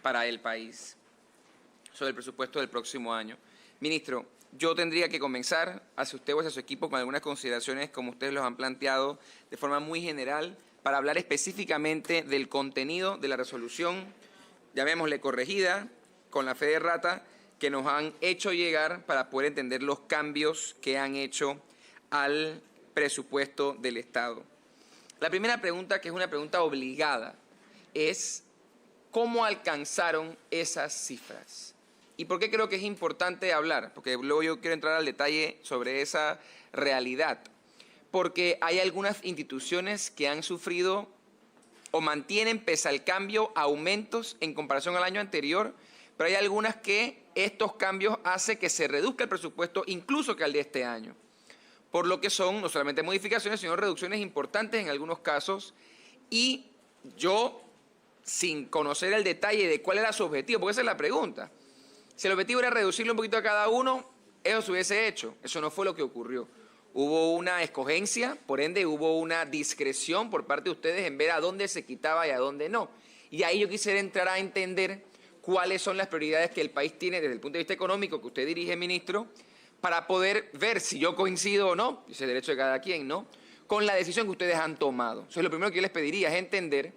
para el país sobre el presupuesto del próximo año. Ministro, yo tendría que comenzar hacia usted o hacia su equipo con algunas consideraciones, como ustedes los han planteado, de forma muy general, para hablar específicamente del contenido de la resolución, llamémosle corregida, con la fe de rata, que nos han hecho llegar para poder entender los cambios que han hecho al presupuesto del Estado. La primera pregunta, que es una pregunta obligada, es ¿cómo alcanzaron esas cifras? ¿Y por qué creo que es importante hablar? Porque luego yo quiero entrar al detalle sobre esa realidad. Porque hay algunas instituciones que han sufrido o mantienen, pese al cambio, aumentos en comparación al año anterior, pero hay algunas que estos cambios hacen que se reduzca el presupuesto incluso que al de este año. Por lo que son no solamente modificaciones, sino reducciones importantes en algunos casos. Y yo, sin conocer el detalle de cuál era su objetivo, porque esa es la pregunta. Si el objetivo era reducirle un poquito a cada uno, eso se hubiese hecho. Eso no fue lo que ocurrió. Hubo una escogencia, por ende hubo una discreción por parte de ustedes en ver a dónde se quitaba y a dónde no. Y ahí yo quisiera entrar a entender cuáles son las prioridades que el país tiene desde el punto de vista económico que usted dirige, ministro, para poder ver si yo coincido o no, ese es el derecho de cada quien, ¿no?, con la decisión que ustedes han tomado. Entonces, lo primero que yo les pediría es entender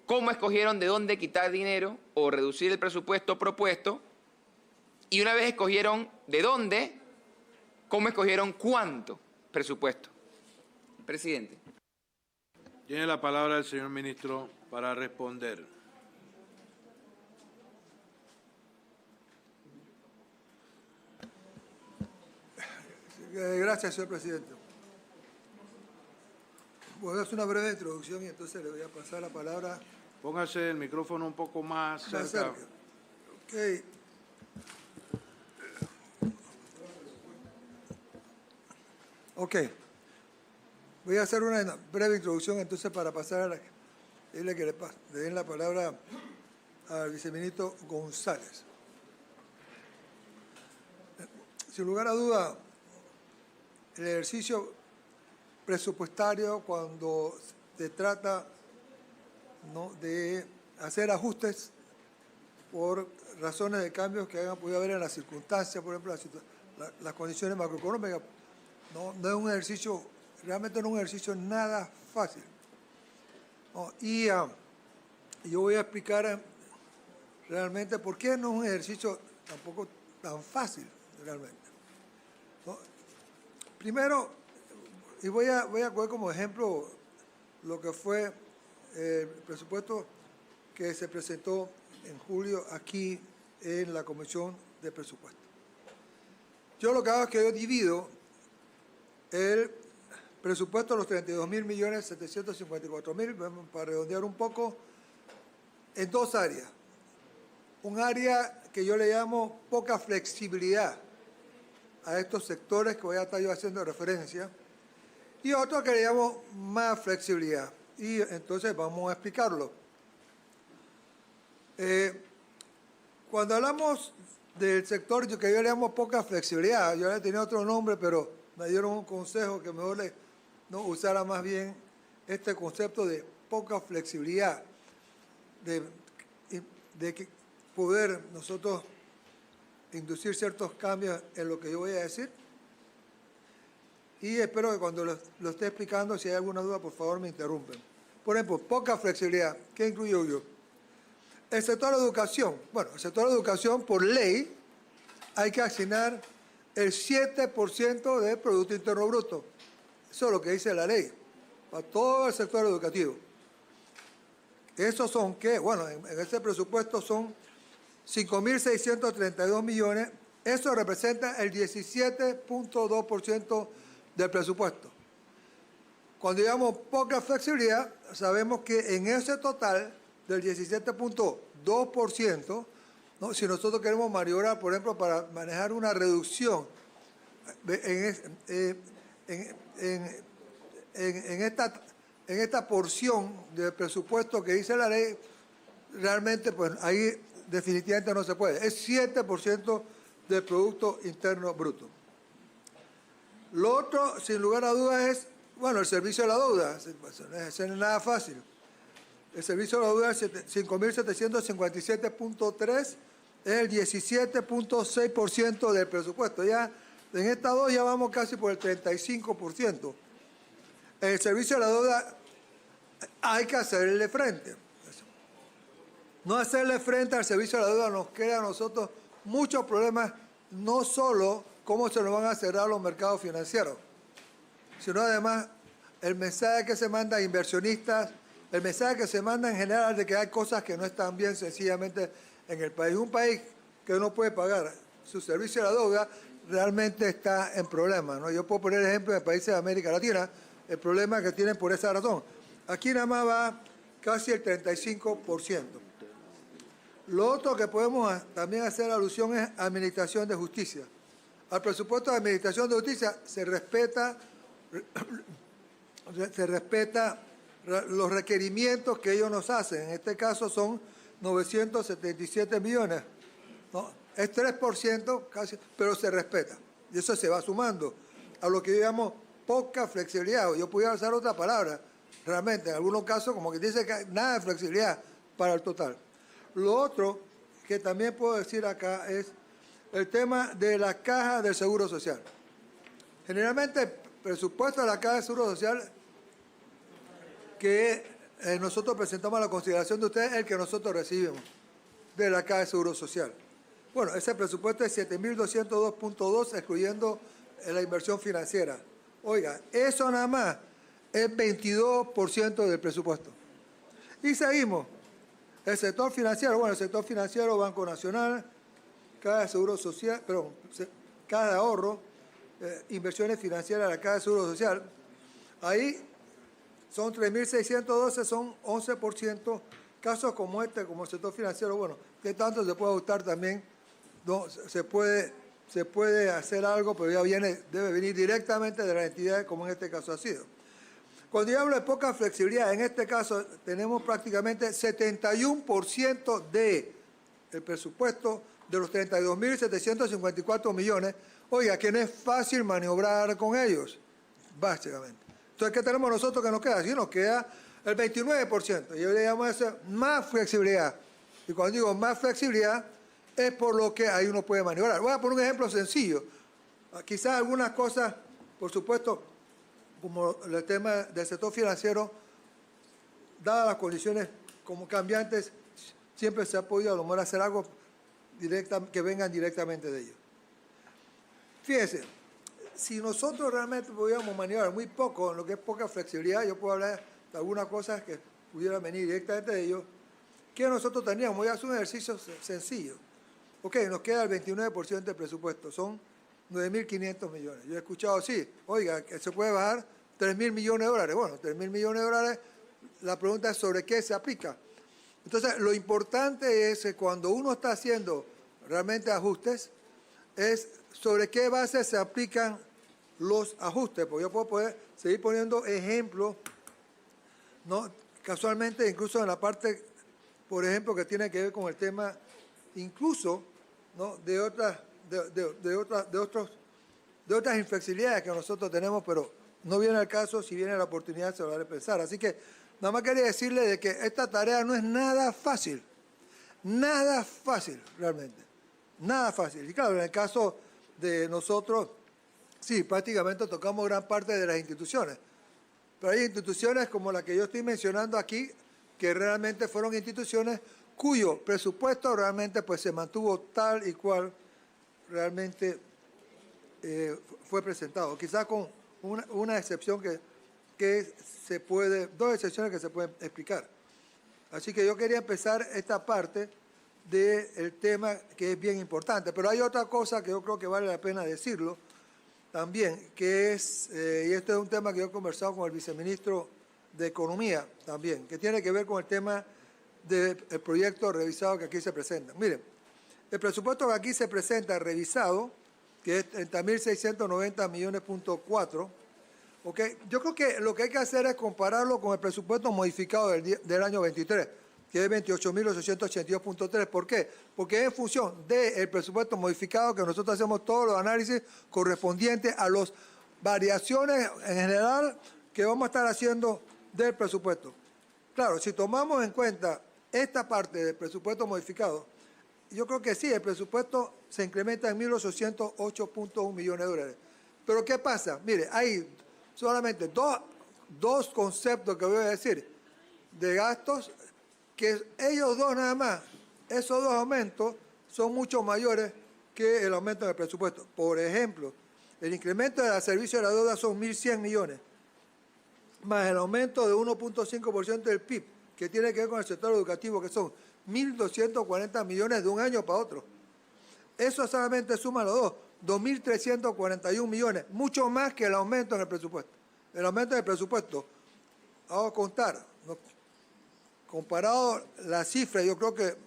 cómo escogieron de dónde quitar dinero o reducir el presupuesto propuesto, y una vez escogieron de dónde, cómo escogieron cuánto presupuesto. Presidente. Tiene la palabra el señor ministro para responder. Gracias, señor presidente. Voy a hacer una breve introducción y entonces le voy a pasar la palabra. Póngase el micrófono un poco más cerca. Okay. Ok. Voy a hacer una breve introducción entonces para pasar a la... Dile que le den la palabra al viceministro González. Sin lugar a duda, el ejercicio presupuestario, cuando se trata, ¿no?, de hacer ajustes por razones de cambios que hayan podido haber en las circunstancias, por ejemplo, las condiciones macroeconómicas, no es un ejercicio, realmente no es un ejercicio nada fácil, ¿no? Y yo voy a explicar realmente por qué no es un ejercicio tampoco tan fácil realmente, ¿no? Primero, y voy a coger como ejemplo lo que fue el presupuesto que se presentó en julio aquí en la Comisión de Presupuesto. Yo lo que hago es que yo divido el presupuesto de los 32.754.000, para redondear un poco, en dos áreas. Un área que yo le llamo poca flexibilidad a estos sectores que voy a estar yo haciendo referencia, y otro que le llamo más flexibilidad. Y entonces vamos a explicarlo. Cuando hablamos del sector que yo le llamo poca flexibilidad, yo le tenía otro nombre, pero me dieron un consejo que mejor no usara más bien este concepto de poca flexibilidad, de poder nosotros inducir ciertos cambios en lo que yo voy a decir. Y espero que cuando lo esté explicando, si hay alguna duda, por favor me interrumpen. Por ejemplo, poca flexibilidad. ¿Qué incluyo yo? El sector de educación. Bueno, el sector de educación, por ley, hay que asignar el 7% del Producto Interno Bruto. Eso es lo que dice la ley, para todo el sector educativo. Esos son, ¿qué? Bueno, en este presupuesto son 5.632 millones. Eso representa el 17.2% del presupuesto. Cuando digamos poca flexibilidad, sabemos que en ese total del 17.2%, ¿no?, si nosotros queremos maniobrar, por ejemplo, para manejar una reducción en esta porción del presupuesto que dice la ley, realmente pues ahí definitivamente no se puede. Es 7% del Producto Interno Bruto. Lo otro, sin lugar a dudas, es, bueno, el servicio de la deuda. Eso no es nada fácil. El servicio de la deuda, 5.757.3, es el 17.6% del presupuesto. Ya en estas dos ya vamos casi por el 35%. En el servicio de la deuda hay que hacerle frente. No hacerle frente al servicio de la deuda nos crea a nosotros muchos problemas, no solo cómo se nos van a cerrar los mercados financieros, sino además el mensaje que se manda a inversionistas, el mensaje que se manda en general de que hay cosas que no están bien sencillamente en el país. Un país que no puede pagar su servicio de la deuda realmente está en problemas, ¿no? Yo puedo poner ejemplos de países de América Latina, el problema que tienen por esa razón. Aquí nada más va casi el 35%. Lo otro que podemos también hacer alusión es administración de justicia. Al presupuesto de administración de justicia se respeta los requerimientos que ellos nos hacen. En este caso son 977 millones. ¿No? Es 3% casi, pero se respeta. Y eso se va sumando a lo que yo llamo poca flexibilidad. Yo pudiera usar otra palabra, realmente. En algunos casos, como que dice que nada de flexibilidad para el total. Lo otro que también puedo decir acá es el tema de la caja del Seguro Social. Generalmente el presupuesto de la caja del Seguro Social que nosotros presentamos a la consideración de ustedes es el que nosotros recibimos de la caja de Seguro Social. Bueno, ese presupuesto es 7.202.2, excluyendo la inversión financiera. Oiga, eso nada más es 22% del presupuesto. Y seguimos. El sector financiero, bueno, el sector financiero, Banco Nacional, Caja de Seguro Social, perdón, Caja de Ahorro, inversiones financieras de la Caja de Seguro Social. Ahí son 3.612, son 11%. Casos como este, como el sector financiero, bueno, ¿qué tanto se puede ajustar también? No, se puede hacer algo, pero ya debe venir directamente de la entidad, como en este caso ha sido. Cuando yo hablo de poca flexibilidad, en este caso tenemos prácticamente 71% del presupuesto de los 32.754 millones. Oiga, que no es fácil maniobrar con ellos, básicamente. Entonces, ¿qué tenemos nosotros que nos queda? Sí, nos queda el 29%. Yo le llamo a eso más flexibilidad. Y cuando digo más flexibilidad, es por lo que ahí uno puede maniobrar. Voy a poner un ejemplo sencillo. Quizás algunas cosas, por supuesto, como el tema del sector financiero, dadas las condiciones como cambiantes, siempre se ha podido a lo mejor hacer algo que vengan directamente de ellos. Fíjense, si nosotros realmente pudiéramos maniobrar muy poco en lo que es poca flexibilidad, yo puedo hablar de algunas cosas que pudieran venir directamente de ellos, que nosotros teníamos. Voy a hacer un ejercicio sencillo. Ok, nos queda el 29% del presupuesto, son 9.500 millones. Yo he escuchado, sí, oiga, que se puede bajar 3.000 millones de dólares. Bueno, 3.000 millones de dólares, la pregunta es sobre qué se aplica. Entonces, lo importante es que cuando uno está haciendo realmente ajustes, es sobre qué base se aplican los ajustes. Porque yo puedo poder seguir poniendo ejemplos, ¿no? Casualmente, incluso en la parte, por ejemplo, que tiene que ver con el tema, incluso, ¿no? de otras inflexibilidades que nosotros tenemos, pero no viene al caso. Si viene la oportunidad se lo haré pensar. Así que nada más quería decirle de que esta tarea no es nada fácil realmente, nada fácil. Y claro, en el caso de nosotros, sí, prácticamente tocamos gran parte de las instituciones, pero hay instituciones como la que yo estoy mencionando aquí, que realmente fueron instituciones cuyo presupuesto realmente pues se mantuvo tal y cual realmente fue presentado. Quizás con una excepción dos excepciones que se pueden explicar. Así que yo quería empezar esta parte del tema que es bien importante. Pero hay otra cosa que yo creo que vale la pena decirlo también, que es, y este es un tema que yo he conversado con el viceministro de Economía también, que tiene que ver con el tema del proyecto revisado que aquí se presenta. Miren, el presupuesto que aquí se presenta revisado, que es 30.690 millones.4, ¿okay? Yo creo que lo que hay que hacer es compararlo con el presupuesto modificado del año 23, que es 28.882.3. ¿Por qué? Porque es en función del presupuesto modificado que nosotros hacemos todos los análisis correspondientes a las variaciones en general que vamos a estar haciendo del presupuesto. Claro, si tomamos en cuenta esta parte del presupuesto modificado, yo creo que sí, el presupuesto se incrementa en 1.808.1 millones de dólares. Pero ¿qué pasa? Mire, hay solamente dos conceptos que voy a decir de gastos, que ellos dos nada más, esos dos aumentos son mucho mayores que el aumento del presupuesto. Por ejemplo, el incremento de la servicio de la deuda son 1.100 millones, más el aumento de 1.5% del PIB, que tiene que ver con el sector educativo, que son 1.240 millones de un año para otro. Eso solamente suma los dos, 2.341 millones, mucho más que el aumento en el presupuesto. El aumento del presupuesto, vamos a contar, ¿no? Comparado la cifra, yo creo que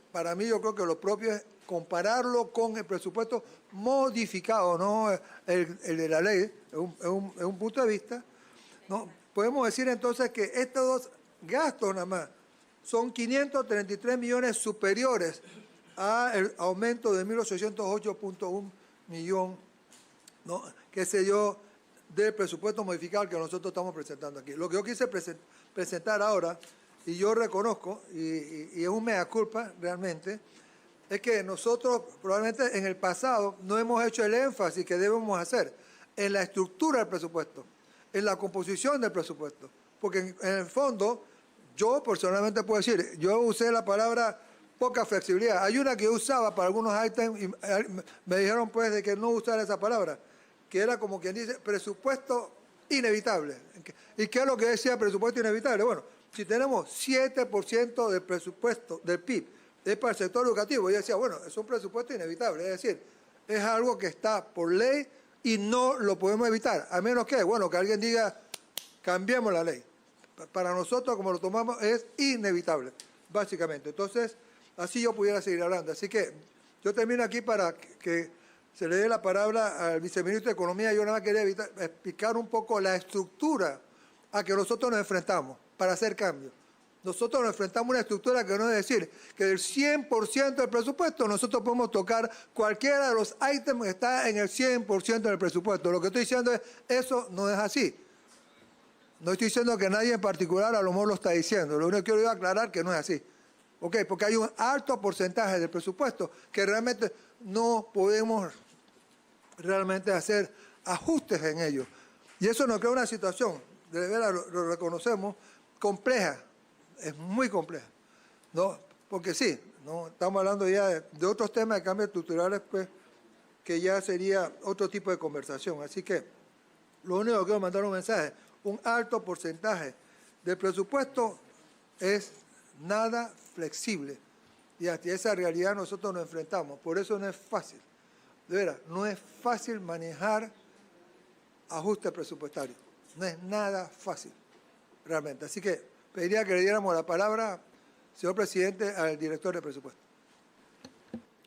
lo propio es compararlo con el presupuesto modificado, no el de la ley, es un punto de vista, ¿no? Podemos decir entonces que estos dos gastos nada más son 533 millones superiores al aumento de 1.808.1 millón, ¿no?, que se dio del presupuesto modificado que nosotros estamos presentando aquí. Lo que yo quise presentar ahora, y yo reconozco, y es un mea culpa realmente, es que nosotros probablemente en el pasado no hemos hecho el énfasis que debemos hacer en la estructura del presupuesto, en la composición del presupuesto. Porque en el fondo, yo personalmente puedo decir, yo usé la palabra poca flexibilidad. Hay una que yo usaba para algunos ítems y me dijeron pues de que no usara esa palabra, que era como quien dice presupuesto inevitable. ¿Y qué es lo que decía presupuesto inevitable? Bueno, si tenemos 7% del presupuesto del PIB es para el sector educativo, yo decía, bueno, es un presupuesto inevitable, es decir, es algo que está por ley y no lo podemos evitar, a menos que, bueno, que alguien diga, cambiemos la ley. Para nosotros, como lo tomamos, es inevitable, básicamente. Entonces, así yo pudiera seguir hablando. Así que yo termino aquí para que se le dé la palabra al viceministro de Economía. Yo nada más quería explicar un poco la estructura a que nosotros nos enfrentamos para hacer cambios. Nosotros nos enfrentamos a una estructura que no es decir que del 100% del presupuesto nosotros podemos tocar cualquiera de los ítems que está en el 100% del presupuesto. Lo que estoy diciendo es, eso no es así. No estoy diciendo que nadie en particular a lo mejor lo está diciendo. Lo único que quiero aclarar que no es así. ¿Ok? Porque hay un alto porcentaje del presupuesto que realmente no podemos realmente hacer ajustes en ello. Y eso nos crea una situación, de verdad lo reconocemos, compleja. Es muy compleja, ¿no? Porque sí, ¿no?, estamos hablando ya de otros temas de cambios estructurales, pues, que ya sería otro tipo de conversación. Así que lo único que quiero mandar un mensaje, un alto porcentaje del presupuesto es nada flexible. Y hacia esa realidad nosotros nos enfrentamos. Por eso no es fácil. De veras, no es fácil manejar ajustes presupuestarios. No es nada fácil, realmente. Así que pediría que le diéramos la palabra, señor presidente, al director de presupuesto.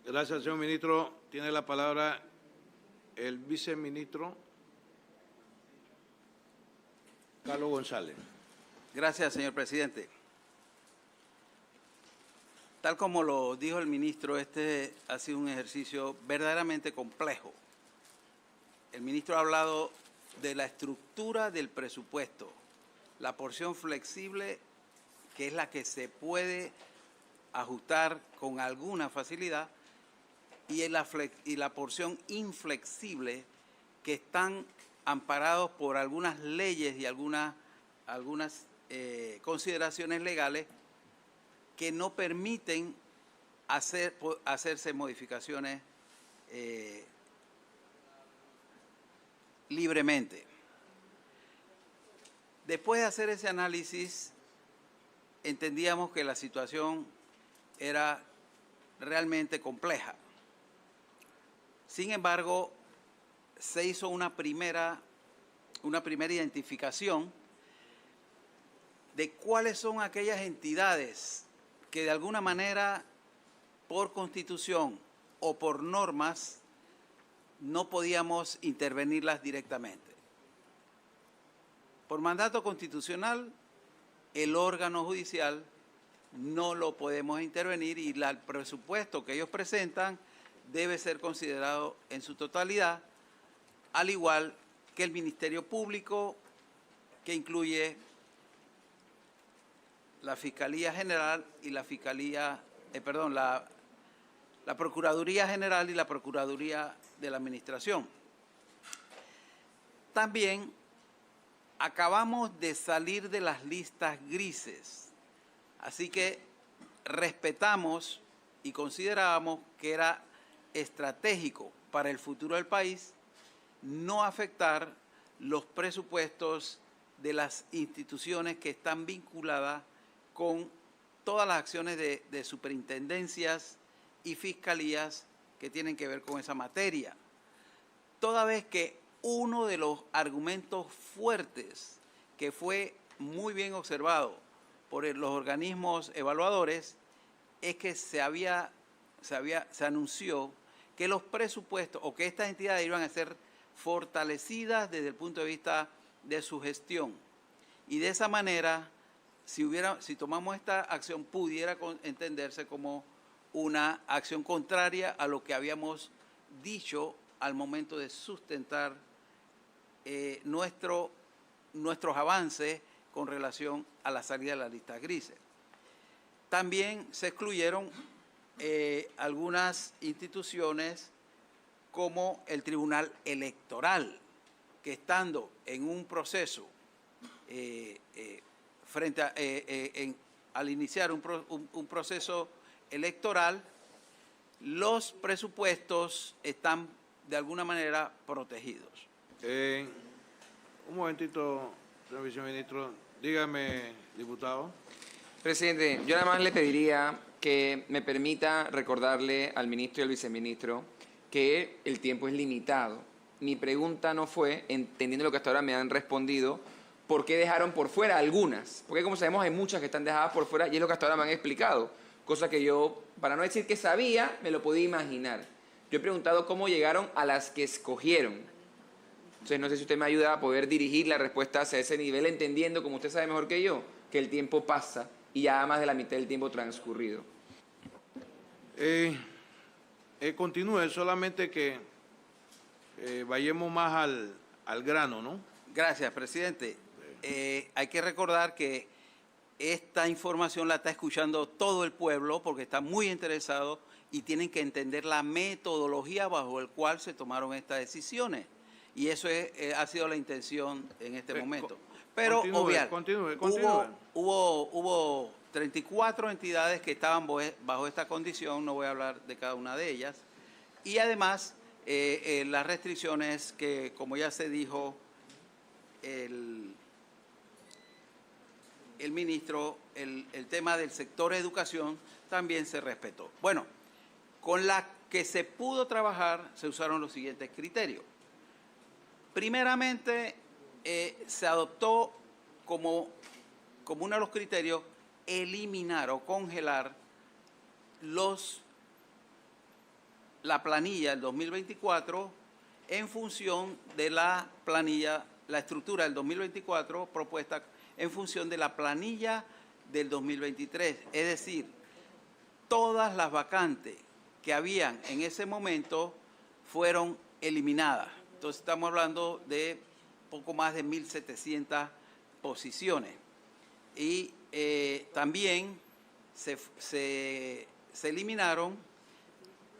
Gracias, señor ministro. Tiene la palabra el viceministro Carlos González. Gracias, señor presidente. Tal como lo dijo el ministro, este ha sido un ejercicio verdaderamente complejo. El ministro ha hablado de la estructura del presupuesto, la porción flexible, que es la que se puede ajustar con alguna facilidad, y la porción inflexible, que están amparados por algunas leyes y algunas consideraciones legales que no permiten hacerse modificaciones libremente. Después de hacer ese análisis, entendíamos que la situación era realmente compleja. Sin embargo, se hizo una primera identificación de cuáles son aquellas entidades que de alguna manera, por constitución o por normas, no podíamos intervenirlas directamente. Por mandato constitucional, el órgano judicial no lo podemos intervenir y el presupuesto que ellos presentan debe ser considerado en su totalidad, al igual que el Ministerio Público, que incluye la Fiscalía General y la Fiscalía, la Procuraduría General y la Procuraduría de la Administración. También acabamos de salir de las listas grises, así que respetamos y considerábamos que era estratégico para el futuro del país no afectar los presupuestos de las instituciones que están vinculadas con todas las acciones de superintendencias y fiscalías que tienen que ver con esa materia. Toda vez que uno de los argumentos fuertes que fue muy bien observado por los organismos evaluadores es que se anunció que los presupuestos o que estas entidades iban a ser fortalecidas desde el punto de vista de su gestión. Y de esa manera, si tomamos esta acción, pudiera entenderse como una acción contraria a lo que habíamos dicho al momento de sustentar nuestros avances con relación a la salida de las listas grises. También se excluyeron algunas instituciones como el Tribunal Electoral, que estando en un proceso al iniciar un proceso electoral, los presupuestos están de alguna manera protegidos. Un momentito, señor viceministro. Dígame, diputado. Presidente, yo nada más le pediría que me permita recordarle al ministro y al viceministro que el tiempo es limitado. Mi pregunta no fue, entendiendo lo que hasta ahora me han respondido, ¿por qué dejaron por fuera algunas? Porque como sabemos hay muchas que están dejadas por fuera y es lo que hasta ahora me han explicado. Cosa que yo, para no decir que sabía, me lo podía imaginar. Yo he preguntado cómo llegaron a las que escogieron. Entonces no sé si usted me ayuda a poder dirigir la respuesta hacia ese nivel, entendiendo, como usted sabe mejor que yo, que el tiempo pasa y ya más de la mitad del tiempo transcurrido. Continúe, solamente que vayamos más al grano, ¿no? Gracias, presidente. Hay que recordar que esta información la está escuchando todo el pueblo porque está muy interesado y tienen que entender la metodología bajo la cual se tomaron estas decisiones. Y eso ha sido la intención en este momento. Pero continúe. Hubo 34 entidades que estaban bajo esta condición, no voy a hablar de cada una de ellas. Y además, las restricciones que, como ya se dijo, el ministro, el tema del sector educación también se respetó. Bueno, con la que se pudo trabajar se usaron los siguientes criterios. Primeramente, se adoptó como uno de los criterios eliminar o congelar la planilla del 2024 en función de la estructura del 2024 propuesta en función de la planilla del 2023. Es decir, todas las vacantes que habían en ese momento fueron eliminadas. Entonces estamos hablando de poco más de 1.700 posiciones. Y también se eliminaron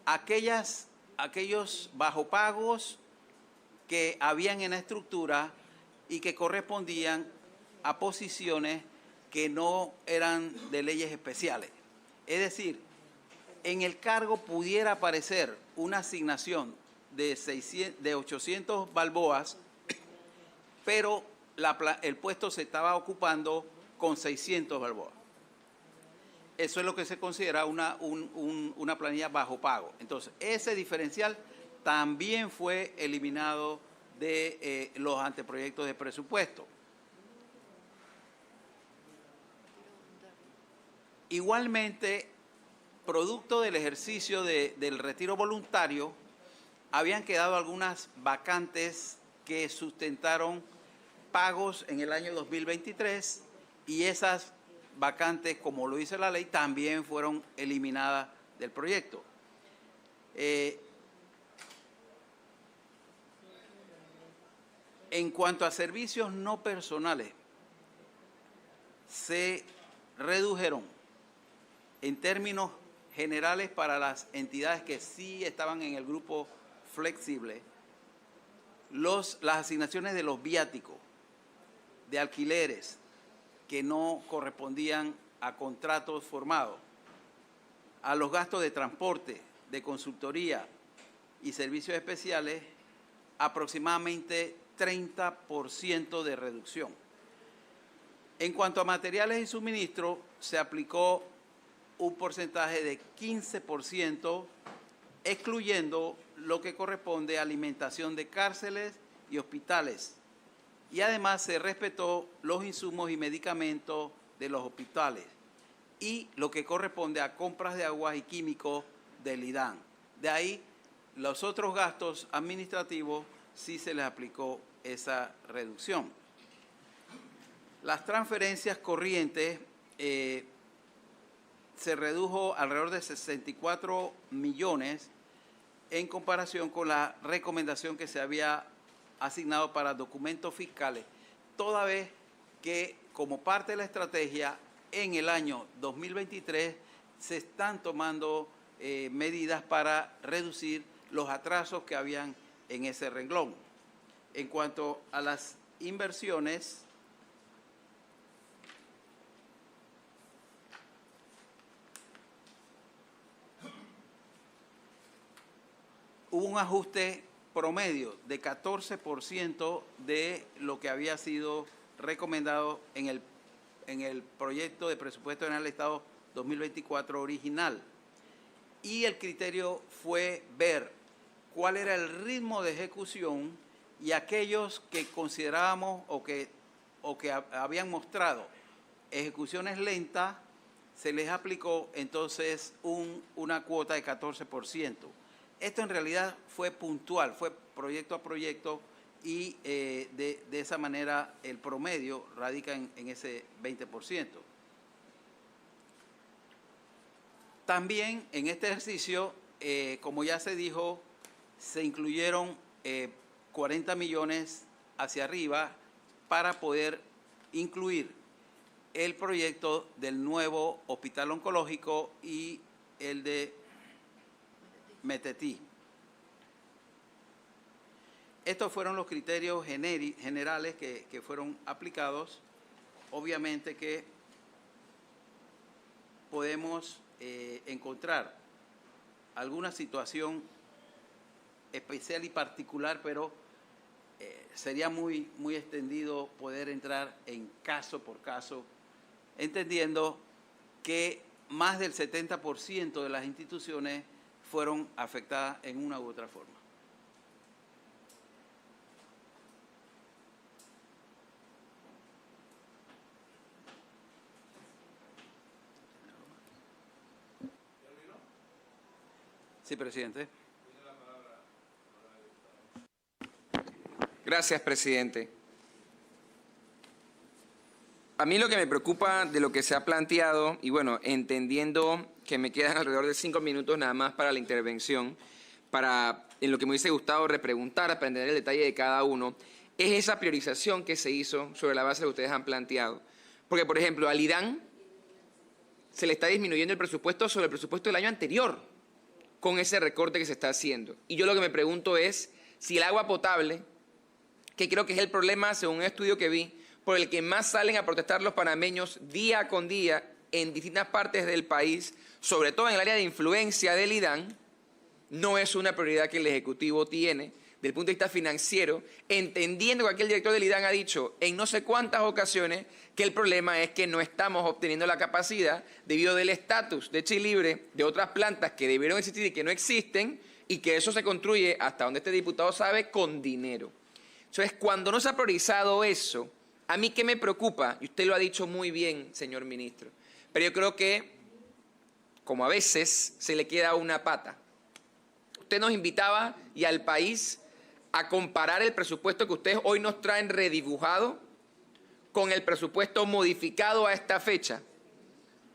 aquellos bajopagos que habían en la estructura y que correspondían a posiciones que no eran de leyes especiales. Es decir, en el cargo pudiera aparecer una asignación de 800 balboas, pero el puesto se estaba ocupando con 600 balboas. Eso es lo que se considera una planilla bajo pago. Entonces, ese diferencial también fue eliminado de los anteproyectos de presupuesto. Igualmente, producto del ejercicio del retiro voluntario, habían quedado algunas vacantes que sustentaron pagos en el año 2023 y esas vacantes, como lo dice la ley, también fueron eliminadas del proyecto. En cuanto a servicios no personales, se redujeron en términos generales para las entidades que sí estaban en el grupo flexible las asignaciones de los viáticos, de alquileres que no correspondían a contratos formados, a los gastos de transporte, de consultoría y servicios especiales, aproximadamente 30% de reducción. En cuanto a materiales y suministros, se aplicó un porcentaje de 15%, excluyendo lo que corresponde a alimentación de cárceles y hospitales. Y además se respetó los insumos y medicamentos de los hospitales y lo que corresponde a compras de aguas y químicos del IDAN. De ahí, los otros gastos administrativos sí se les aplicó esa reducción. Las transferencias corrientes se redujo alrededor de 64 millones en comparación con la recomendación que se había asignado para documentos fiscales, toda vez que como parte de la estrategia en el año 2023 se están tomando medidas para reducir los atrasos que habían en ese renglón. En cuanto a las inversiones, hubo un ajuste promedio de 14% de lo que había sido recomendado en el proyecto de presupuesto general del Estado 2024 original. Y el criterio fue ver cuál era el ritmo de ejecución y aquellos que considerábamos o que habían mostrado ejecuciones lentas, se les aplicó entonces una cuota de 14%. Esto en realidad fue puntual, fue proyecto a proyecto y de esa manera el promedio radica en ese 20%. También en este ejercicio, como ya se dijo, se incluyeron 40 millones hacia arriba para poder incluir el proyecto del nuevo hospital oncológico y el de Metetí. Estos fueron los criterios generales que fueron aplicados. Obviamente que podemos encontrar alguna situación especial y particular, pero sería muy extendido poder entrar en caso por caso, entendiendo que más del 70% de las instituciones fueron afectadas en una u otra forma. Sí, presidente. Gracias, presidente. A mí lo que me preocupa de lo que se ha planteado, y bueno, entendiendo que me quedan alrededor de 5 minutos nada más para la intervención, en lo que me hubiese gustado repreguntar, aprender el detalle de cada uno, es esa priorización que se hizo sobre la base de lo que ustedes han planteado. Porque, por ejemplo, al IDAN se le está disminuyendo el presupuesto sobre el presupuesto del año anterior, con ese recorte que se está haciendo. Y yo lo que me pregunto es si el agua potable, que creo que es el problema, según un estudio que vi, por el que más salen a protestar los panameños día con día en distintas partes del país, sobre todo en el área de influencia del IDAN, no es una prioridad que el Ejecutivo tiene desde el punto de vista financiero, entendiendo que aquí el director del IDAN ha dicho en no sé cuántas ocasiones que el problema es que no estamos obteniendo la capacidad debido del estatus de Chilibre, de otras plantas que debieron existir y que no existen, y que eso se construye, hasta donde este diputado sabe, con dinero. Entonces, cuando no se ha priorizado eso, a mí qué me preocupa, y usted lo ha dicho muy bien, señor ministro, pero yo creo que, como a veces, se le queda una pata. Usted nos invitaba y al país a comparar el presupuesto que ustedes hoy nos traen redibujado con el presupuesto modificado a esta fecha.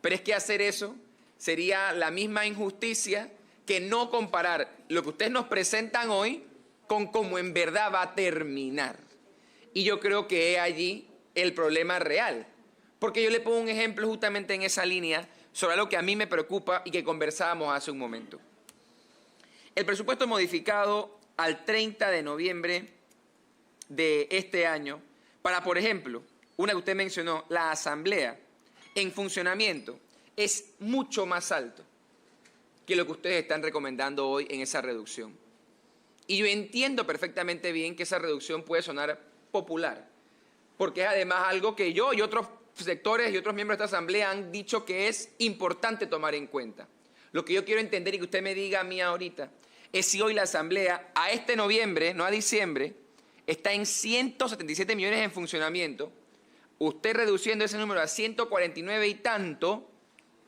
Pero es que hacer eso sería la misma injusticia que no comparar lo que ustedes nos presentan hoy con cómo en verdad va a terminar. Y yo creo que es allí el problema real, Porque yo le pongo un ejemplo justamente en esa línea sobre algo que a mí me preocupa y que conversábamos hace un momento. El presupuesto modificado al 30 de noviembre de este año para, por ejemplo, una que usted mencionó, la asamblea en funcionamiento, es mucho más alto que lo que ustedes están recomendando hoy en esa reducción. Y yo entiendo perfectamente bien que esa reducción puede sonar popular, porque es además algo que yo y otros sectores y otros miembros de esta asamblea han dicho que es importante tomar en cuenta. Lo que yo quiero entender y que usted me diga a mí ahorita es si hoy la asamblea, a este noviembre, no a diciembre, está en 177 millones en funcionamiento, usted reduciendo ese número a 149 y tanto,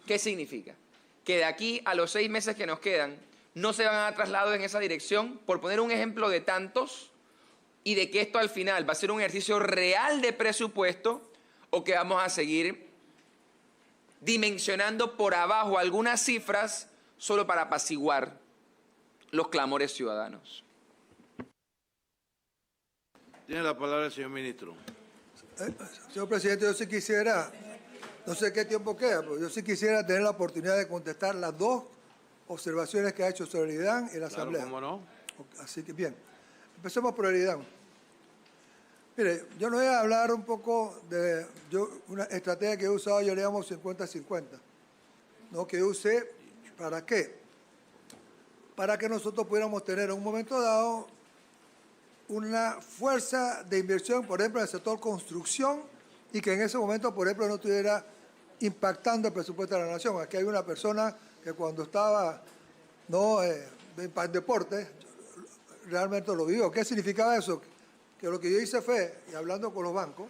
¿qué significa? Que de aquí a los 6 meses que nos quedan, no se van a trasladar en esa dirección, por poner un ejemplo de tantos, y de que esto al final va a ser un ejercicio real de presupuesto, o que vamos a seguir dimensionando por abajo algunas cifras solo para apaciguar los clamores ciudadanos. Tiene la palabra el señor ministro. Señor presidente, yo sí quisiera, no sé qué tiempo queda, pero yo sí quisiera tener la oportunidad de contestar las dos observaciones que ha hecho sobre el IDAN y la asamblea. Claro, cómo no. Así que bien, empecemos por el IDAN. Mire, yo no voy a hablar un poco de una estrategia que he usado, yo le llamo 50-50, ¿no? Que yo usé, ¿para qué? Para que nosotros pudiéramos tener en un momento dado una fuerza de inversión, por ejemplo, en el sector construcción, y que en ese momento, por ejemplo, no estuviera impactando el presupuesto de la nación. Aquí hay una persona que cuando estaba en deporte, realmente lo vivió. ¿Qué significaba eso? Que lo que yo hice fue, y hablando con los bancos,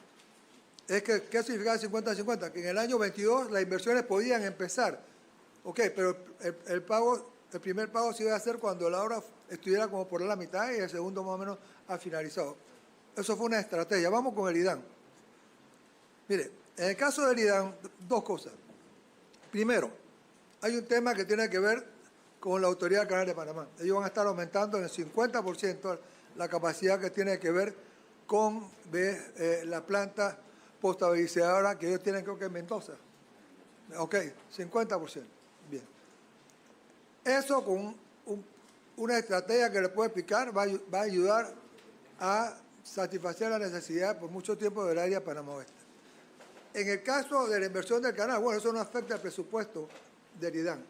es que ¿qué significaba 50-50? Que en el año 22 las inversiones podían empezar. Ok, pero el primer pago se iba a hacer cuando la obra estuviera como por la mitad y el segundo más o menos ha finalizado. Eso fue una estrategia. Vamos con el IDAN. Mire, en el caso del IDAN, dos cosas. Primero, hay un tema que tiene que ver con la Autoridad del Canal de Panamá. Ellos van a estar aumentando en el 50% la capacidad que tiene que ver con la planta potabilizadora que ellos tienen, creo que en Mendoza. Ok, 50%. Bien. Eso con una estrategia que le puedo explicar va a ayudar a satisfacer la necesidad por mucho tiempo del área Panamá Oeste. En el caso de la inversión del canal, bueno, eso no afecta al presupuesto del IDAN.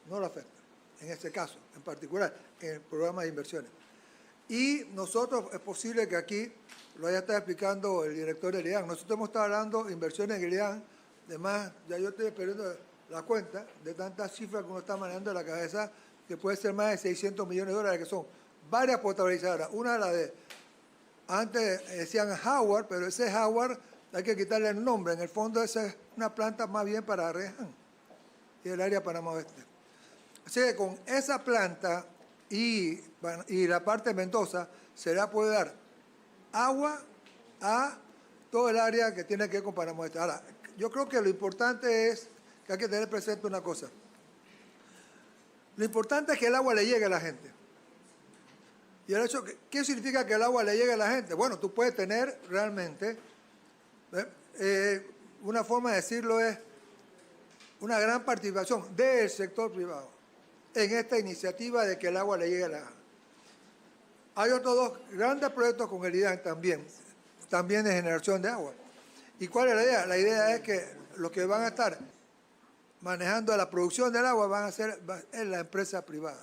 No lo afecta, en este caso, en particular, en el programa de inversiones. Y nosotros, es posible que aquí lo haya estado explicando el director del IDAN. Nosotros hemos estado hablando de inversiones en el IDAN, además, ya yo estoy perdiendo la cuenta de tantas cifras que uno está manejando en la cabeza, que puede ser más de 600 millones de dólares, que son varias potabilizadoras. Una, la de, antes decían Howard, pero ese Howard hay que quitarle el nombre. En el fondo esa es una planta más bien para Areján y el área Panamá Oeste. Así que con esa planta y la parte de Mendoza se le puede dar agua a todo el área que tiene que ver con Panamá Oeste. Ahora, yo creo que lo importante es que hay que tener presente una cosa. Lo importante es que el agua le llegue a la gente. Y el hecho, ¿qué significa que el agua le llegue a la gente? Bueno, tú puedes tener realmente, una forma de decirlo es una gran participación del sector privado en esta iniciativa de que el agua le llegue a la gente. Hay otros dos grandes proyectos con el IDAN también de generación de agua. ¿Y cuál es la idea? La idea es que los que van a estar manejando la producción del agua van a ser la empresa privada.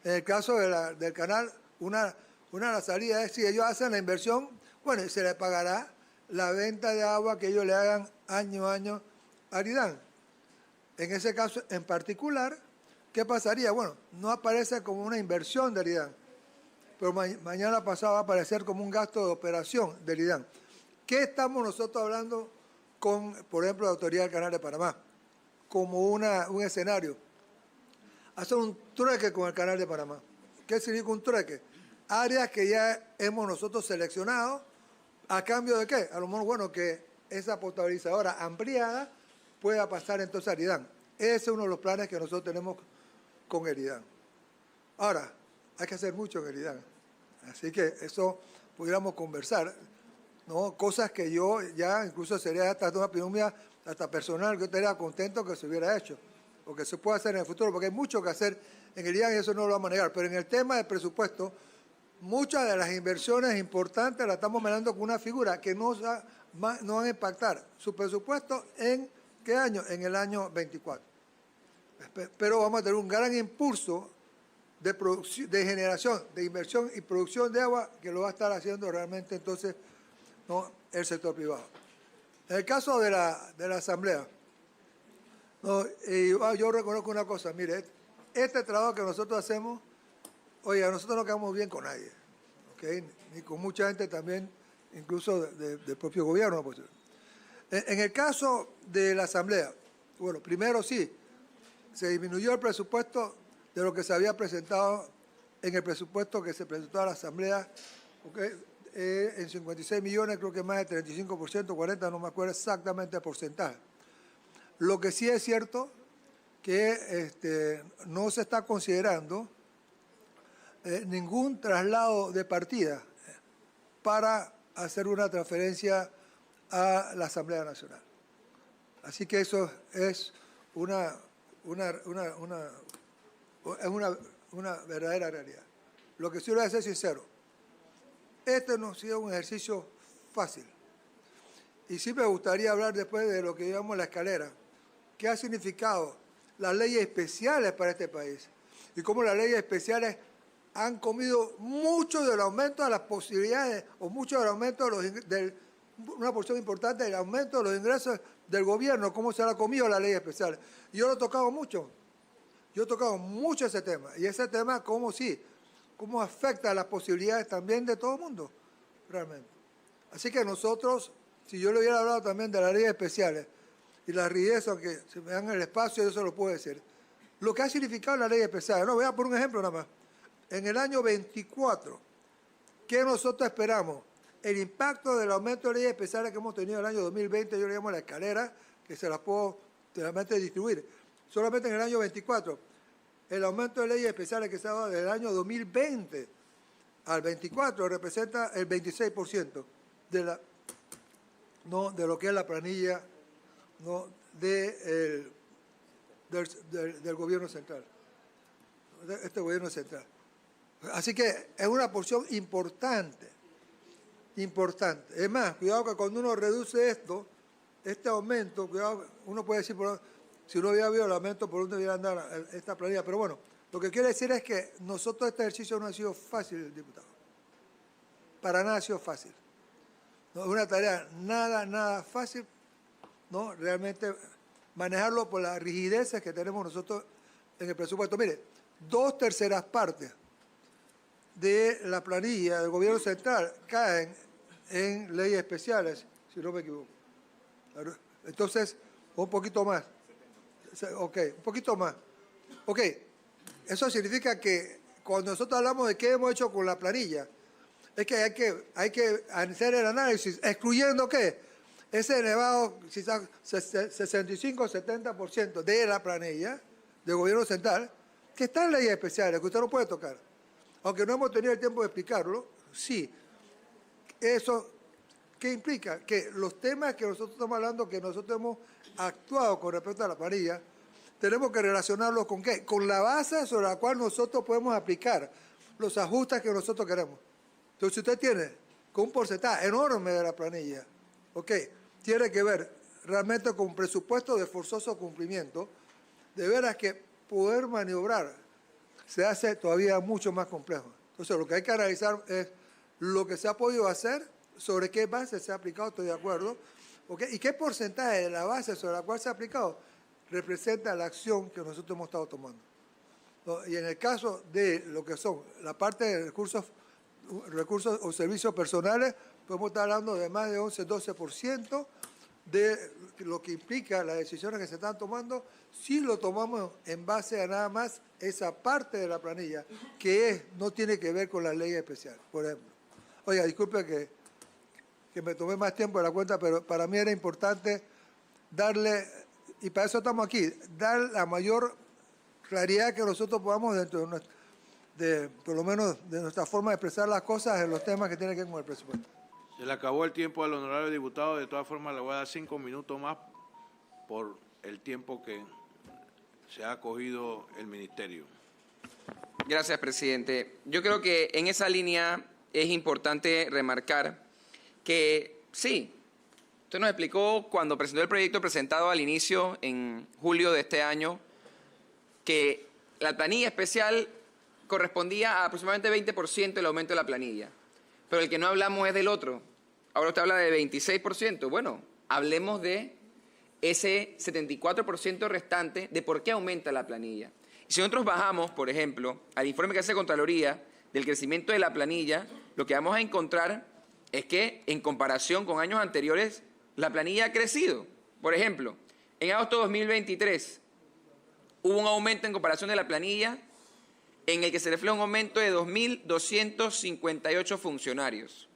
En el caso del canal, una de las salidas es si ellos hacen la inversión, bueno, se les pagará la venta de agua que ellos le hagan año a año al IDAN. En ese caso en particular, ¿qué pasaría? Bueno, no aparece como una inversión del IDAN, pero mañana pasado va a aparecer como un gasto de operación del IDAN. ¿Qué estamos nosotros hablando con, por ejemplo, la Autoridad del Canal de Panamá? Como un escenario. Hacer un trueque con el Canal de Panamá. ¿Qué significa un trueque? Áreas que ya hemos nosotros seleccionado, ¿a cambio de qué? A lo mejor, bueno, que esa potabilizadora ampliada pueda pasar entonces al IDAN. Ese es uno de los planes que nosotros tenemos con el IDAN. Ahora, hay que hacer mucho en el IDAN. Así que eso pudiéramos conversar. ¿no? Cosas que yo ya, incluso sería hasta una opinión mía, hasta personal, que yo estaría contento que se hubiera hecho, o que se pueda hacer en el futuro, porque hay mucho que hacer en el IAN y eso no lo vamos a negar. Pero en el tema del presupuesto, muchas de las inversiones importantes las estamos manejando con una figura que no van a impactar su presupuesto en ¿qué año? En el año 24. Pero vamos a tener un gran impulso de generación, de inversión y producción de agua que lo va a estar haciendo realmente entonces, ¿no?, el sector privado. En el caso de la Asamblea, ¿no?, yo reconozco una cosa, mire, este trabajo que nosotros hacemos, oiga, nosotros no quedamos bien con nadie, ¿okay?, ni con mucha gente también, incluso del propio gobierno. Pues. En el caso de la Asamblea, bueno, primero sí, se disminuyó el presupuesto de lo que se había presentado en el presupuesto que se presentó a la Asamblea, ¿okay?, en 56 millones, creo que más del 35%, 40%, no me acuerdo exactamente el porcentaje. Lo que sí es cierto que no se está considerando ningún traslado de partida para hacer una transferencia a la Asamblea Nacional. Así que eso es una verdadera realidad. Lo que sí voy a ser sincero, este no ha sido un ejercicio fácil. Y sí me gustaría hablar después de lo que llamamos la escalera. ¿Qué ha significado las leyes especiales para este país? Y cómo las leyes especiales han comido mucho del aumento de las posibilidades, o mucho del aumento de una porción importante del aumento de los ingresos del gobierno, cómo se ha comido la ley especial. Y yo lo he tocado mucho. Yo he tocado mucho ese tema. Y ese tema, cómo afecta a las posibilidades también de todo el mundo, realmente. Así que nosotros, si yo le hubiera hablado también de las leyes especiales y la rigidez, aunque se me dan el espacio, yo se lo puedo decir. Lo que ha significado la ley especial, no, voy a poner un ejemplo nada más. En el año 24, ¿qué nosotros esperamos? El impacto del aumento de leyes especiales que hemos tenido en el año 2020, yo le llamo la escalera, que se las puedo realmente distribuir. Solamente en el año 24, el aumento de leyes especiales que se ha dado desde el año 2020 al 24 representa el 26% de lo que es la planilla, ¿no?, del gobierno central, de este gobierno central. Así que es una porción importante. Es más, cuidado que cuando uno reduce este aumento, cuidado, uno puede decir, si no hubiera habido el aumento, ¿por dónde debería andar esta planilla? Pero bueno, lo que quiere decir es que nosotros este ejercicio no ha sido fácil, diputado. Para nada ha sido fácil. No, es una tarea nada fácil, ¿no?, realmente manejarlo por las rigideces que tenemos nosotros en el presupuesto. Mire, 2/3 partes de la planilla del gobierno central caen en leyes especiales, si no me equivoco. Entonces, un poquito más. Ok, un poquito más. Ok, eso significa que cuando nosotros hablamos de qué hemos hecho con la planilla, es que hay que hacer el análisis, excluyendo ¿qué? Ese elevado, quizás 65-70% de la planilla del gobierno central, que está en leyes especiales, que usted no puede tocar. Aunque no hemos tenido el tiempo de explicarlo, sí. Eso, ¿qué implica? Que los temas que nosotros estamos hablando, que nosotros hemos actuado con respecto a la planilla, tenemos que relacionarlos con ¿qué? Con la base sobre la cual nosotros podemos aplicar los ajustes que nosotros queremos. Entonces, si usted tiene con un porcentaje enorme de la planilla, ¿ok?, tiene que ver realmente con un presupuesto de forzoso cumplimiento, de veras que poder maniobrar se hace todavía mucho más complejo. Entonces, lo que hay que analizar es lo que se ha podido hacer, sobre qué base se ha aplicado, estoy de acuerdo, ¿okay?, y qué porcentaje de la base sobre la cual se ha aplicado representa la acción que nosotros hemos estado tomando. ¿No? Y en el caso de lo que son la parte de recursos o servicios personales, podemos estar hablando de más de 11-12% de lo que implica las decisiones que se están tomando, si lo tomamos en base a nada más esa parte de la planilla, que no tiene que ver con las leyes especiales, por ejemplo. Oiga, disculpe que me tomé más tiempo de la cuenta, pero para mí era importante darle, y para eso estamos aquí, dar la mayor claridad que nosotros podamos dentro de por lo menos de nuestra forma de expresar las cosas en los temas que tienen que ver con el presupuesto. Se le acabó el tiempo al honorable diputado. De todas formas, le voy a dar 5 minutos más por el tiempo que se ha acogido el ministerio. Gracias, presidente. Yo creo que en esa línea es importante remarcar que sí, usted nos explicó cuando presentó el proyecto presentado al inicio, en julio de este año, que la planilla especial correspondía a aproximadamente 20% del aumento de la planilla. Pero el que no hablamos es del otro. Ahora usted habla de 26%. Bueno, hablemos de ese 74% restante de por qué aumenta la planilla. Y si nosotros bajamos, por ejemplo, al informe que hace Contraloría del crecimiento de la planilla, lo que vamos a encontrar es que en comparación con años anteriores, la planilla ha crecido. Por ejemplo, en agosto de 2023 hubo un aumento en comparación de la planilla en el que se refleja un aumento de 2.258 funcionarios.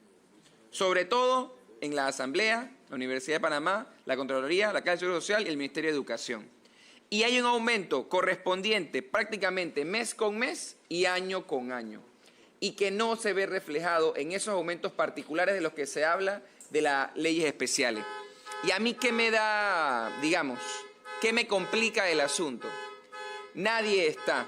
Sobre todo en la Asamblea, la Universidad de Panamá, la Contraloría, la Caja de Seguro Social y el Ministerio de Educación. Y hay un aumento correspondiente prácticamente mes con mes y año con año. Y que no se ve reflejado en esos aumentos particulares de los que se habla de las leyes especiales. Y a mí, ¿qué me da, digamos, qué me complica el asunto? Nadie está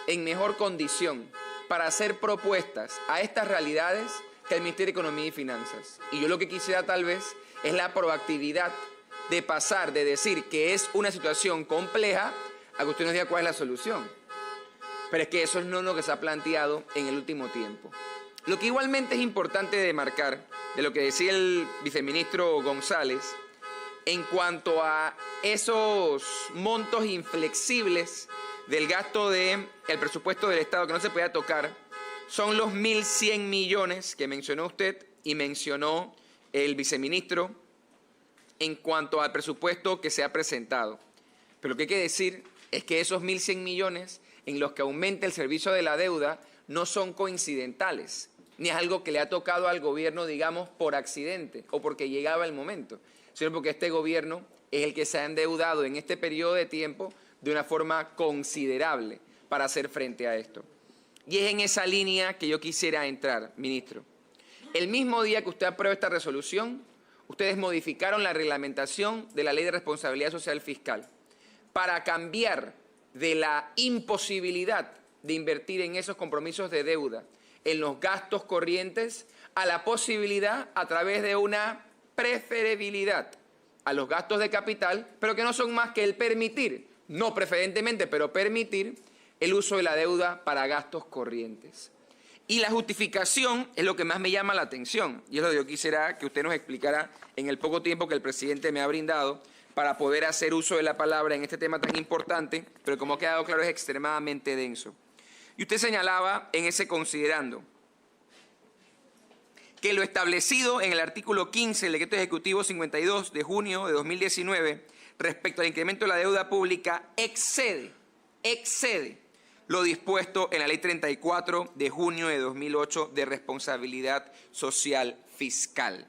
en mejor condición para hacer propuestas a estas realidades que el Ministerio de Economía y Finanzas. Y yo lo que quisiera tal vez es la proactividad de pasar de decir que es una situación compleja a que usted nos diga cuál es la solución. Pero es que eso no es lo que se ha planteado en el último tiempo. Lo que igualmente es importante demarcar de lo que decía el viceministro González en cuanto a esos montos inflexibles del gasto del presupuesto del Estado que no se podía tocar, son los 1.100 millones que mencionó usted y mencionó el viceministro en cuanto al presupuesto que se ha presentado. Pero lo que hay que decir es que esos 1.100 millones en los que aumenta el servicio de la deuda no son coincidentales, ni es algo que le ha tocado al gobierno, digamos, por accidente o porque llegaba el momento, sino porque este gobierno es el que se ha endeudado en este periodo de tiempo de una forma considerable para hacer frente a esto. Y es en esa línea que yo quisiera entrar, ministro. El mismo día que usted aprueba esta resolución, ustedes modificaron la reglamentación de la Ley de Responsabilidad Social Fiscal para cambiar de la imposibilidad de invertir en esos compromisos de deuda, en los gastos corrientes, a la posibilidad a través de una preferibilidad a los gastos de capital, pero que no son más que el permitir, no preferentemente, pero permitir el uso de la deuda para gastos corrientes. Y la justificación es lo que más me llama la atención, y es lo que yo quisiera que usted nos explicara en el poco tiempo que el presidente me ha brindado para poder hacer uso de la palabra en este tema tan importante, pero como ha quedado claro es extremadamente denso. Y usted señalaba en ese considerando que lo establecido en el artículo 15 del Decreto Ejecutivo 52 de junio de 2019 respecto al incremento de la deuda pública excede lo dispuesto en la Ley 34 de junio de 2008 de responsabilidad social fiscal.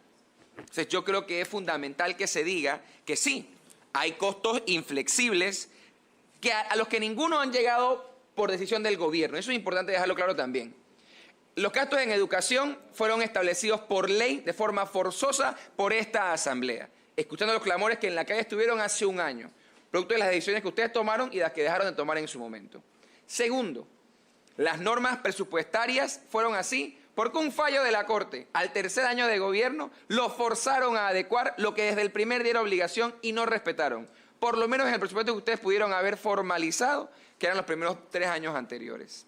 Entonces yo creo que es fundamental que se diga que sí, hay costos inflexibles que a los que ninguno han llegado por decisión del gobierno. Eso es importante dejarlo claro también. Los gastos en educación fueron establecidos por ley de forma forzosa por esta Asamblea, escuchando los clamores que en la calle estuvieron hace un año, producto de las decisiones que ustedes tomaron y las que dejaron de tomar en su momento. Segundo, las normas presupuestarias fueron así porque un fallo de la Corte al tercer año de gobierno lo forzaron a adecuar lo que desde el primer día era obligación y no respetaron, por lo menos en el presupuesto que ustedes pudieron haber formalizado, que eran los primeros 3 años anteriores.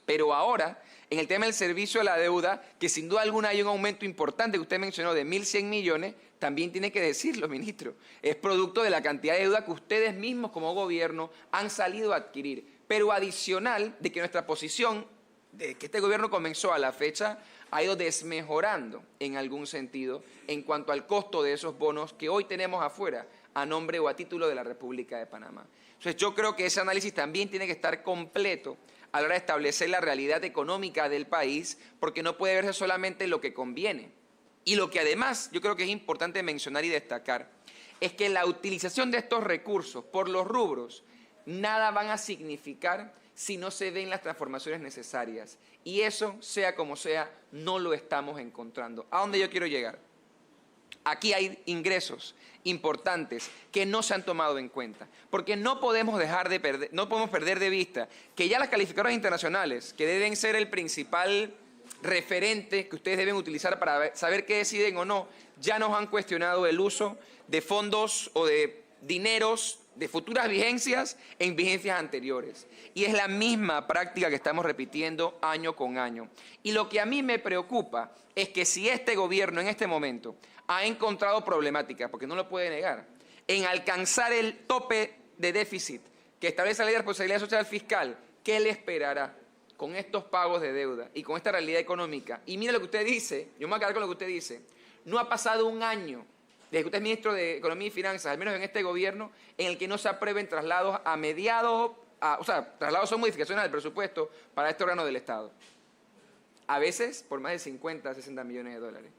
Pero ahora, en el tema del servicio a la deuda, que sin duda alguna hay un aumento importante que usted mencionó de 1.100 millones, también tiene que decirlo, ministro. Es producto de la cantidad de deuda que ustedes mismos como gobierno han salido a adquirir. Pero adicional de que nuestra posición, de que este gobierno comenzó a la fecha, ha ido desmejorando en algún sentido en cuanto al costo de esos bonos que hoy tenemos afuera a nombre o a título de la República de Panamá. Entonces yo creo que ese análisis también tiene que estar completo a la hora de establecer la realidad económica del país, porque no puede verse solamente lo que conviene. Y lo que además yo creo que es importante mencionar y destacar es que la utilización de estos recursos por los rubros nada van a significar si no se den las transformaciones necesarias. Y eso, sea como sea, no lo estamos encontrando. ¿A dónde yo quiero llegar? Aquí hay ingresos importantes que no se han tomado en cuenta, porque no podemos perder de vista que ya las calificadoras internacionales, que deben ser el principal referente que ustedes deben utilizar para saber qué deciden o no, ya nos han cuestionado el uso de fondos o de dineros de futuras vigencias en vigencias anteriores. Y es la misma práctica que estamos repitiendo año con año. Y lo que a mí me preocupa es que si este gobierno en este momento ha encontrado problemáticas, porque no lo puede negar, en alcanzar el tope de déficit que establece la Ley de Responsabilidad Social Fiscal, ¿qué le esperará con estos pagos de deuda y con esta realidad económica? Y mire lo que usted dice, yo me voy a quedar con lo que usted dice, no ha pasado un año desde que usted es ministro de Economía y Finanzas, al menos en este gobierno, en el que no se aprueben traslados a mediados, o sea, traslados son modificaciones del presupuesto para este órgano del Estado. A veces por más de 50, 60 millones de dólares.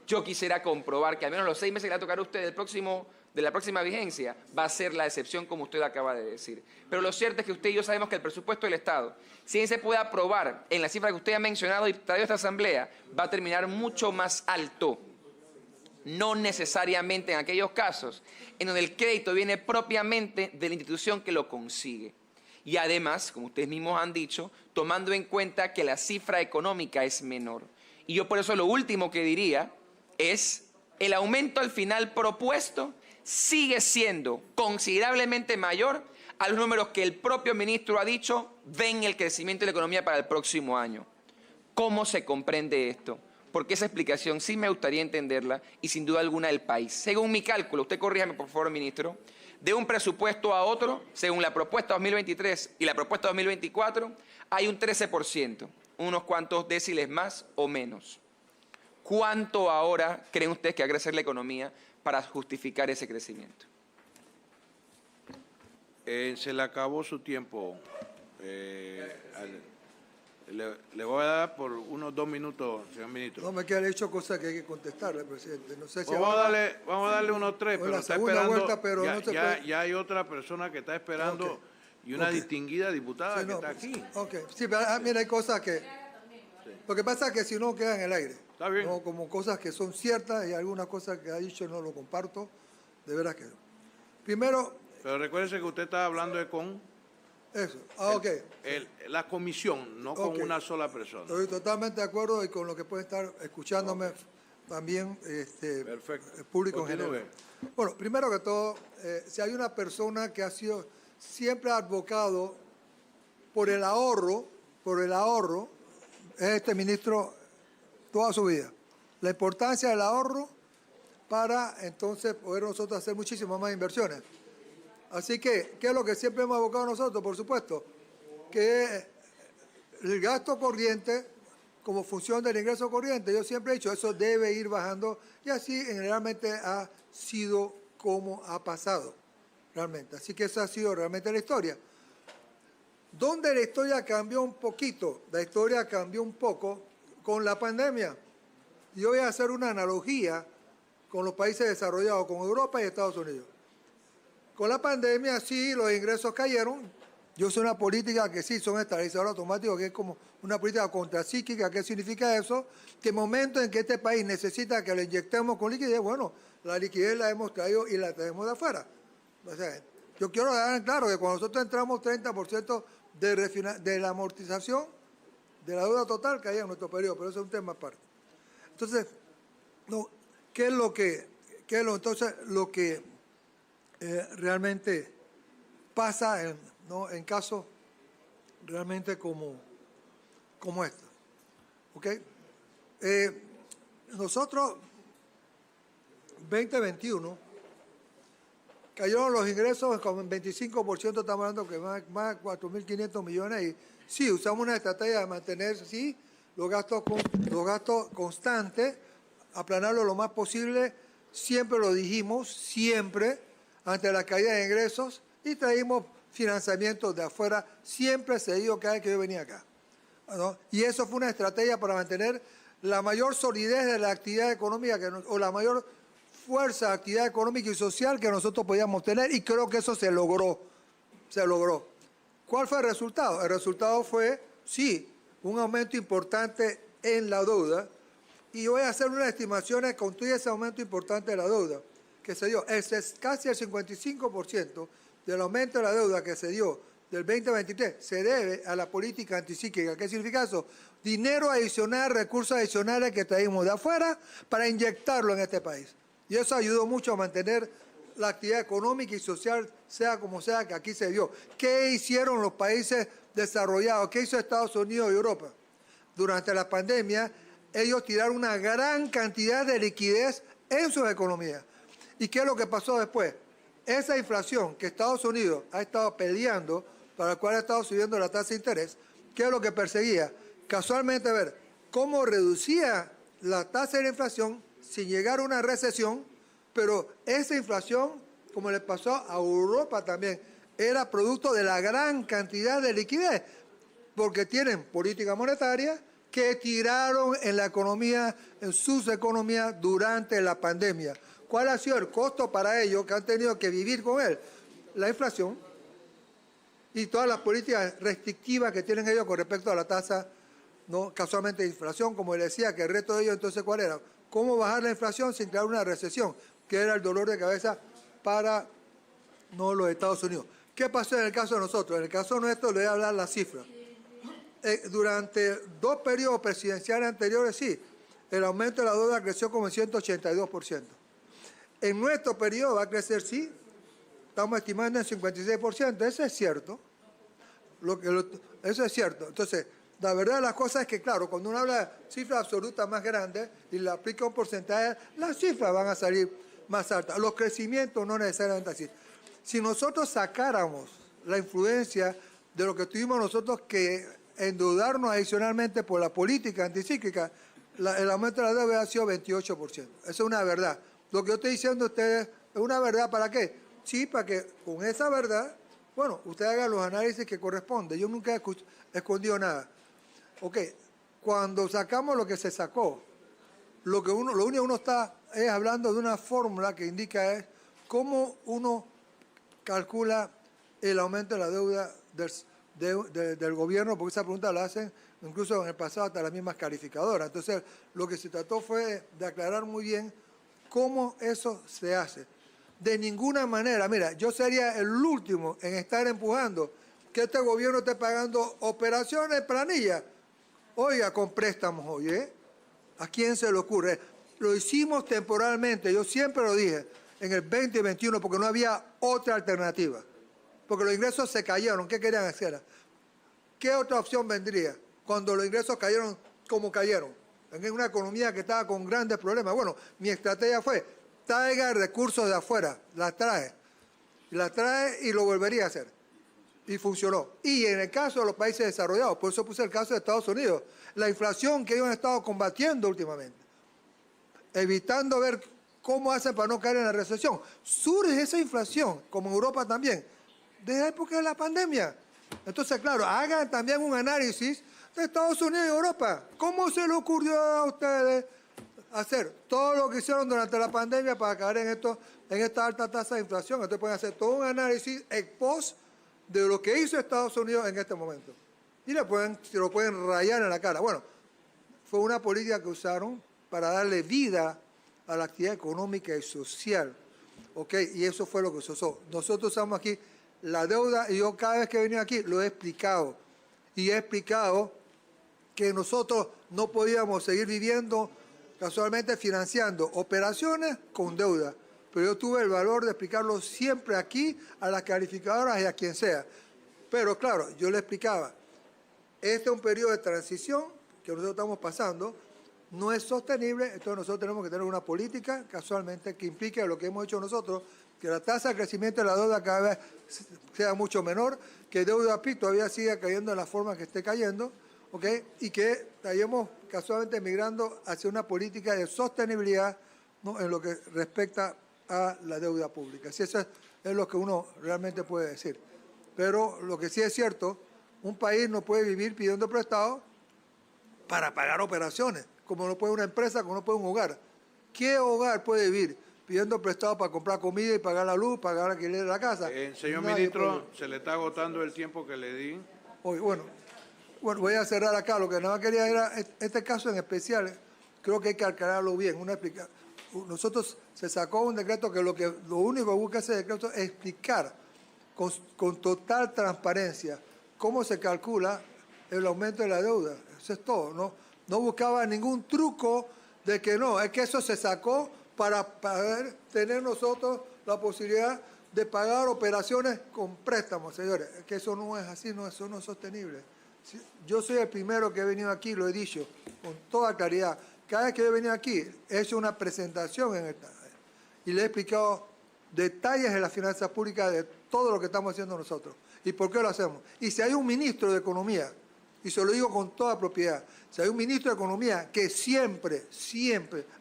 Yo quisiera comprobar que al menos los 6 meses que le va a tocar a usted de la próxima vigencia va a ser la excepción, como usted acaba de decir. Pero lo cierto es que usted y yo sabemos que el presupuesto del Estado, si bien se puede aprobar en la cifra que usted ha mencionado y traído a esta Asamblea, va a terminar mucho más alto. No necesariamente en aquellos casos en donde el crédito viene propiamente de la institución que lo consigue. Y además, como ustedes mismos han dicho, tomando en cuenta que la cifra económica es menor. Y yo por eso lo último que diría es el aumento al final propuesto sigue siendo considerablemente mayor a los números que el propio ministro ha dicho ven el crecimiento de la economía para el próximo año. ¿Cómo se comprende esto? Porque esa explicación sí me gustaría entenderla y sin duda alguna el país. Según mi cálculo, usted corríjame por favor, ministro, de un presupuesto a otro, según la propuesta 2023 y la propuesta 2024, hay un 13%, unos cuantos déciles más o menos. ¿Cuánto ahora creen ustedes que va a crecer la economía para justificar ese crecimiento? Se le acabó su tiempo. Le voy a dar por unos 2 minutos, señor ministro. No me quedan hecho cosas que hay que contestarle, presidente. No sé si vamos a darle unos 3, pero la está segunda esperando. vuelta, pero no se puede. Ya hay otra persona que está esperando y una distinguida diputada Sí, que no, está aquí. Ok, sí, pero mira, hay cosas que... Lo que pasa es que si no queda en el aire. Está bien. ¿No? Como cosas que son ciertas y algunas cosas que ha dicho no lo comparto, de veras que no. Primero... Pero recuérdese que usted está hablando con... Eso, la comisión, no con una sola persona. Estoy totalmente de acuerdo y con lo que puede estar escuchándome también Perfecto. el público Continúe. en general. Bueno, primero que todo, si hay una persona que ha sido siempre advocado por el ahorro, es este ministro toda su vida. La importancia del ahorro para entonces poder nosotros hacer muchísimas más inversiones. Así que, ¿qué es lo que siempre hemos abocado nosotros? Por supuesto, que el gasto corriente, como función del ingreso corriente, yo siempre he dicho, eso debe ir bajando y así generalmente ha sido como ha pasado, realmente. Así que esa ha sido realmente la historia. ¿Dónde la historia cambió un poquito? La historia cambió un poco con la pandemia. Yo voy a hacer una analogía con los países desarrollados, con Europa y Estados Unidos. Con la pandemia, sí, los ingresos cayeron. Yo sé una política que sí son estabilizadores automáticos, que es como una política contracíclica. ¿Qué significa eso? Que el momento en que este país necesita que le inyectemos con liquidez, bueno, la liquidez la hemos traído y la traemos de afuera. O sea, yo quiero dejar en claro que cuando nosotros entramos 30% de la amortización de la deuda total caía en nuestro periodo, pero eso es un tema aparte. Entonces, no, ¿qué es lo que realmente pasa en casos realmente como esto? ¿Ok? Nosotros, 2021, cayeron los ingresos con un 25%, estamos hablando que más de 4.500 millones, y sí, usamos una estrategia de mantener, sí, los gastos constantes, aplanarlo lo más posible, siempre lo dijimos, siempre, ante la caída de ingresos, y traímos financiamiento de afuera, siempre se dijo cada vez que yo venía acá, ¿no? Y eso fue una estrategia para mantener la mayor solidez de la actividad económica, o la mayor fuerza de actividad económica y social que nosotros podíamos tener, y creo que eso se logró. se logró. ¿Cuál fue el resultado? El resultado fue, sí, un aumento importante en la deuda, y voy a hacer unas estimaciones con todo ese aumento importante de la deuda que se dio. Casi el 55% del aumento de la deuda que se dio del 2023 se debe a la política anticíclica. ¿Qué significa eso? Dinero adicional, recursos adicionales que traímos de afuera para inyectarlo en este país. Y eso ayudó mucho a mantener la actividad económica y social, sea como sea, que aquí se dio. ¿Qué hicieron los países desarrollados? ¿Qué hizo Estados Unidos y Europa? Durante la pandemia, ellos tiraron una gran cantidad de liquidez en sus economías. ¿Y qué es lo que pasó después? Esa inflación que Estados Unidos ha estado peleando, para la cual ha estado subiendo la tasa de interés, ¿qué es lo que perseguía? Casualmente, ver cómo reducía la tasa de la inflación sin llegar a una recesión, pero esa inflación, como le pasó a Europa también, era producto de la gran cantidad de liquidez, porque tienen política monetaria que tiraron en la economía, en sus economías durante la pandemia. ¿Cuál ha sido el costo para ellos que han tenido que vivir con él? La inflación y todas las políticas restrictivas que tienen ellos con respecto a la tasa, no casualmente de inflación, como les decía, que el reto de ellos entonces ¿cuál era? ¿Cómo bajar la inflación sin crear una recesión? Que era el dolor de cabeza para los Estados Unidos. ¿Qué pasó en el caso de nosotros? En el caso nuestro le voy a hablar las cifras. Durante 2 periodos presidenciales anteriores, sí, el aumento de la deuda creció como en 182%. En nuestro periodo va a crecer, sí, estamos estimando en 56%, eso es cierto. Eso es cierto. Entonces, la verdad de las cosas es que, claro, cuando uno habla de cifras absolutas más grandes y le aplica un porcentaje, las cifras van a salir más altas. Los crecimientos no necesariamente así. Si nosotros sacáramos la influencia de lo que tuvimos nosotros que endeudarnos adicionalmente por la política anticíclica, el aumento de la deuda ha sido 28%. Eso es una verdad. Lo que yo estoy diciendo a ustedes es una verdad, ¿para qué? Sí, para que con esa verdad, bueno, ustedes hagan los análisis que corresponden. Yo nunca he escondido nada. Ok, cuando sacamos lo que se sacó, lo único que uno está es hablando de una fórmula que indica es cómo uno calcula el aumento de la deuda del gobierno, porque esa pregunta la hacen incluso en el pasado hasta las mismas calificadoras. Entonces, lo que se trató fue de aclarar muy bien cómo eso se hace. De ninguna manera, mira, yo sería el último en estar empujando que este gobierno esté pagando operaciones planillas. Oiga, con préstamos, oye, ¿a quién se le ocurre? Lo hicimos temporalmente, yo siempre lo dije, en el 2021, porque no había otra alternativa. Porque los ingresos se cayeron, ¿qué querían hacer? ¿Qué otra opción vendría cuando los ingresos cayeron como cayeron? En una economía que estaba con grandes problemas. Bueno, mi estrategia fue, traiga recursos de afuera, la trae y lo volvería a hacer. Y funcionó. Y en el caso de los países desarrollados, por eso puse el caso de Estados Unidos, la inflación que ellos han estado combatiendo últimamente, evitando ver cómo hacen para no caer en la recesión. Surge esa inflación, como en Europa también, desde la época de la pandemia. Entonces, claro, hagan también un análisis de Estados Unidos y Europa. ¿Cómo se le ocurrió a ustedes hacer todo lo que hicieron durante la pandemia para caer en esta alta tasa de inflación? Entonces pueden hacer todo un análisis ex post de lo que hizo Estados Unidos en este momento. Y se lo pueden rayar en la cara. Bueno, fue una política que usaron para darle vida a la actividad económica y social. ¿Ok? Y eso fue lo que se usó. Nosotros usamos aquí la deuda, y yo cada vez que he venido aquí lo he explicado. Y he explicado que nosotros no podíamos seguir viviendo casualmente financiando operaciones con deuda. Pero yo tuve el valor de explicarlo siempre aquí a las calificadoras y a quien sea. Pero claro, yo le explicaba, este es un periodo de transición que nosotros estamos pasando, no es sostenible, entonces nosotros tenemos que tener una política casualmente que implique lo que hemos hecho nosotros, que la tasa de crecimiento de la deuda cada vez sea mucho menor, que deuda PIB todavía siga cayendo en la forma que esté cayendo, ¿okay? Y que estamos casualmente migrando hacia una política de sostenibilidad, ¿no?, en lo que respecta a la deuda pública. Así eso es lo que uno realmente puede decir. Pero lo que sí es cierto, un país no puede vivir pidiendo prestado para pagar operaciones, como no puede una empresa, como no puede un hogar. ¿Qué hogar puede vivir pidiendo prestado para comprar comida y pagar la luz, pagar el alquiler de la casa. Señor Nadie ministro, puede. se le está agotando el tiempo que le di. Oye, bueno, voy a cerrar acá. Lo que nada más quería era, este caso en especial, creo que hay que aclararlo bien. Nosotros se sacó un decreto que lo único que busca ese decreto es explicar con total transparencia cómo se calcula el aumento de la deuda. Eso es todo. No buscaba ningún truco de que no, es que eso se sacó para poder tener nosotros la posibilidad de pagar operaciones con préstamos, señores. Es que eso no es así, eso no es sostenible. Yo soy el primero que he venido aquí, lo he dicho con toda claridad. Cada vez que he venido aquí, he hecho una presentación y le he explicado detalles de las finanzas públicas de todo lo que estamos haciendo nosotros y por qué lo hacemos. Y si hay un ministro de Economía, y se lo digo con toda propiedad, si hay un ministro de Economía que siempre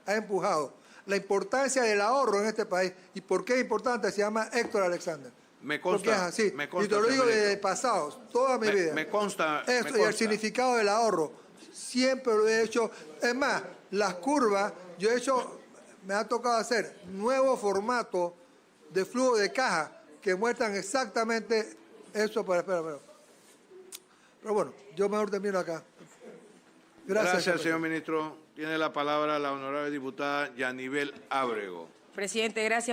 ha empujado la importancia del ahorro en este país, y por qué es importante, se llama Héctor Alexander. Me consta, porque es así. me consta, y te lo digo señor desde ministro. pasado, toda mi vida. Me consta. Esto, me y el consta. significado del ahorro, siempre lo he hecho. Es más, las curvas, yo he hecho, me ha tocado hacer nuevo formato de flujo de caja que muestran exactamente eso. Pero bueno, yo mejor termino acá. Gracias, señor ministro. Tiene la palabra la honorable diputada Yanibel Ábrego. Presidente, gracias.